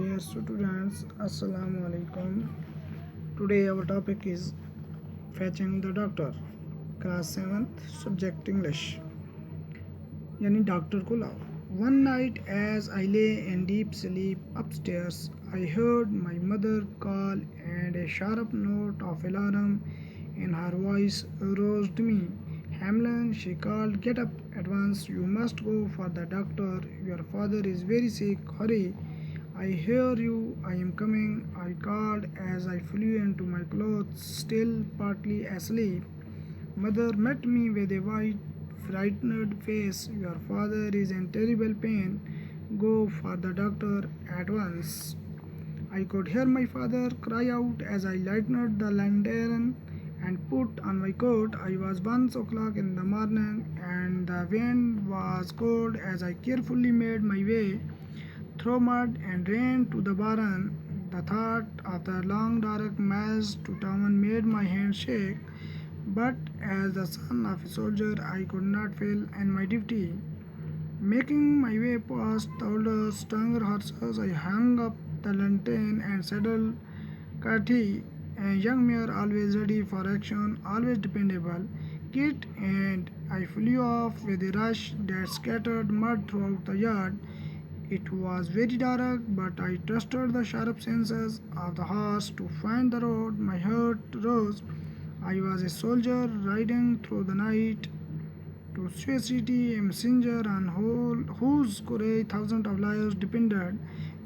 Dear students, Assalamu alaikum. Today our topic is fetching the doctor. Class 7th, subject English. यानी doctor को लाओ. One night as I lay in deep sleep upstairs, I heard my mother call and a sharp note of alarm in her voice roused me. Hamlin, she called, get up at once. You must go for the doctor. Your father is very sick. Hurry. I hear you. I am coming. I called as I flew into my clothes, still partly asleep. Mother met me with a white, frightened face. Your father is in terrible pain. Go for the doctor at once. I could hear my father cry out as I lighted the lantern and put on my coat. I was 1 o'clock in the morning and the wind was cold as I carefully made my way through mud and ran to the barn. The thought of the long dark miles to town made my hands shake, but as the son of a soldier I could not fail in my duty. Making my way past the older, stronger horses, I hung up the lantern and saddled Kathi, a young mare always ready for action, always dependable. Kit, and I flew off with a rush that scattered mud throughout the yard. It was very dark, but I trusted the sharp senses of the horse to find the road. My heart rose. I was a soldier riding through the night to Suez City, a messenger on whose courage thousands of lives depended.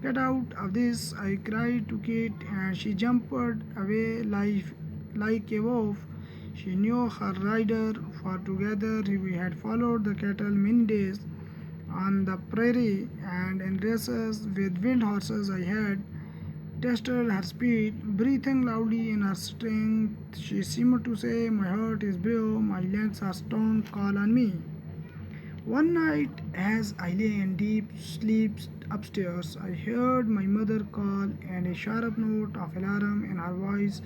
Get out of this, I cried to Kate, and she jumped away like a wolf. She knew her rider, for together we had followed the cattle many days on the prairie, and in races with wild horses I had tested her speed. Breathing loudly in her strength, she seemed to say, my heart is brave, my legs are strong, call on me. One night, as I lay in deep sleep upstairs, I heard my mother call, and a sharp note of alarm in her voice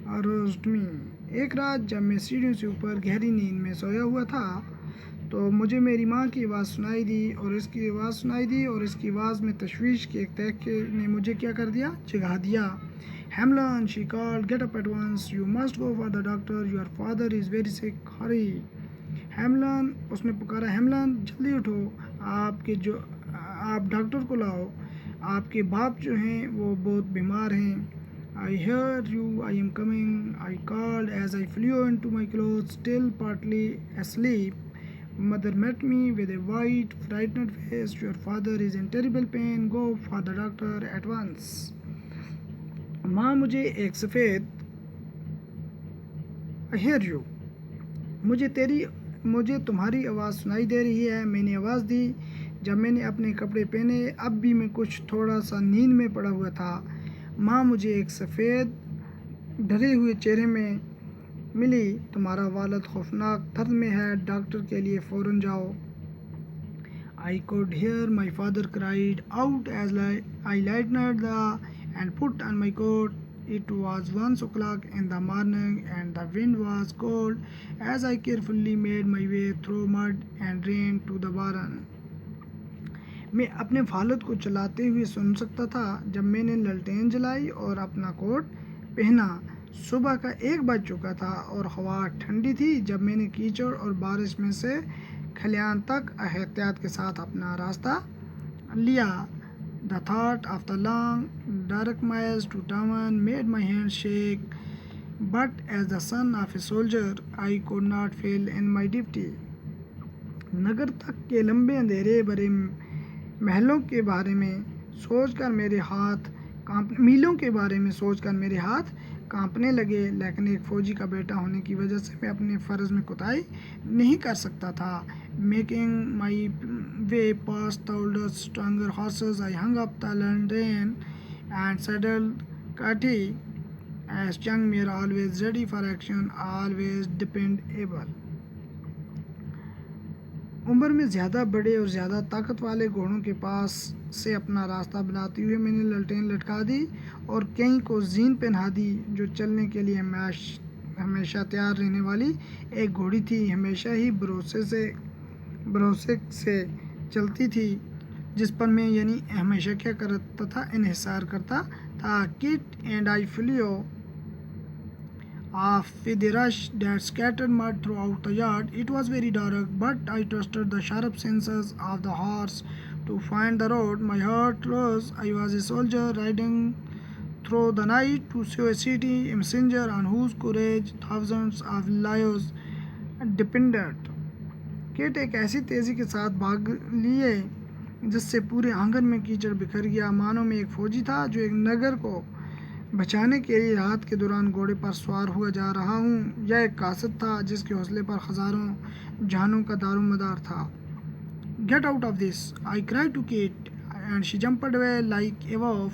aroused me. एक रात जब मैं सीढ़ियों से ऊपर गहरी नींद में सोया हुआ था, तो मुझे मेरी माँ की आवाज़ सुनाई दी और इसकी आवाज़ में तशवीश की एक तहक़े ने मुझे क्या कर दिया, जगा दिया. Hamlin, she called, get up at once. You must go for the doctor. Your father is very sick. Hurry. Hamlin, उसने पुकारा, Hamlin, जल्दी उठो. आप डॉक्टर को लाओ. आपके बाप जो हैं वो बहुत बीमार हैं. I hear you. I am coming. I called as I flew into my clothes, still partly asleep. Mother met me with a white, frightened face. Your father is in terrible pain. Go for the doctor at once. माँ मुझे एक सफ़ेद I hear you. मुझे तुम्हारी आवाज़ सुनाई दे रही है. मैंने आवाज़ दी. जब मैंने अपने कपड़े पहने, अब भी मैं कुछ थोड़ा सा नींद में पड़ा हुआ था. माँ मुझे एक सफ़ेद डरे हुए चेहरे में मिली. तुम्हारा वालिद खौफनाक दर्द में है. डॉक्टर के लिए फ़ौरन जाओ. I could hear my father cried out as I lightened and put on my coat. It was 1 o'clock in the morning and the wind was cold as I carefully made my way through mud and ran to the barn. मैं अपने वालिद को चलाते हुए सुन सकता था जब मैंने ललटेन जलाई और अपना कोट पहना. सुबह का 1 बज चुका था और हवा ठंडी थी जब मैंने कीचड़ और बारिश में से खलियान तक एहतियात के साथ अपना रास्ता लिया. The thought of the long, dark miles to town made my hands shake, but as the son of a soldier, I could not fail in my duty. नगर तक के लंबे अंधेरे भरे महलों के बारे में सोचकर मेरे हाथ कांपने लगे. लेकिन एक फ़ौजी का बेटा होने की वजह से मैं अपने फ़र्ज़ में कोताही नहीं कर सकता था. Making my way past the older, stronger horses, I hung up the lantern and saddled Kathi, as young mare always ready for action, always dependable. उम्र में ज़्यादा बड़े और ज़्यादा ताकत वाले घोड़ों के पास से अपना रास्ता बनाते हुए मैंने ललटेन लटका दी और कई को जीन पहना दी जो चलने के लिए हमेशा तैयार रहने वाली एक घोड़ी थी. हमेशा ही भरोसे से चलती थी. जिस पर मैं यानी हमेशा क्या करता था, इन्हिसार करता था। Kit and eye flu off with a rush that scattered mud throughout the yard. It was very dark, but I trusted the sharp senses of the horse to find the road. My heart rose. I was a soldier riding through the night to save a city, a messenger on whose courage thousands of lives depended. Kit एक ऐसी तेज़ी के साथ भाग लिए जिससे पूरे आंगन में कीचड़ बिखर गया। मानो मैं एक फौजी था जो एक नगर को बचाने के लिए रात के दौरान घोड़े पर सवार हुआ जा रहा हूँ। यह एक कासद था जिसके हौसले पर हज़ारों जानों का दारोमदार था। Get out of this, I cry to Kit and she jumped away like a wolf.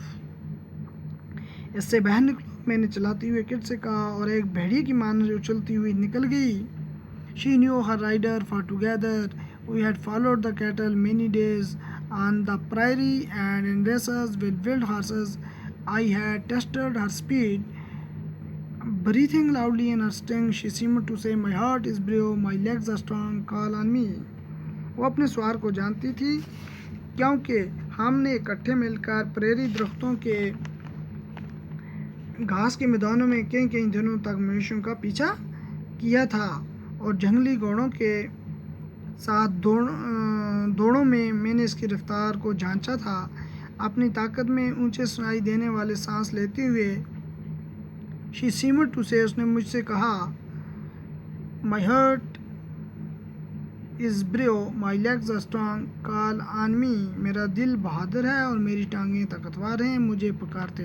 इससे बाहर निकलो, मैंने चलाते हुए किट से कहा और एक भेड़िए की मानो उछलती हुई निकल गई। She knew her rider, for together we had followed the cattle many days on the prairie and in races with wild horses. I had tested her speed. Breathing loudly in her sting, she seemed to say, "My heart is brave, my legs are strong, call on me." वो अपने स्वार को जानती थी क्योंकि हमने इकट्ठे मिलकर prairie दरख्तों के घास के मैदानों में कई कई दिनों तक मवेशियों का पीछा किया था और जंगली घोड़ों के साथ दौड़ों में मैंने इसकी रफ्तार को जांचा था। अपनी ताकत में ऊंचे सुनाई देने वाले सांस लेते हुए शी सीमड टू से उसने मुझसे कहा, my heart is brave, my legs are strong, call on me. मेरा दिल बहादुर है और मेरी टांगें ताकतवर हैं, मुझे पुकारते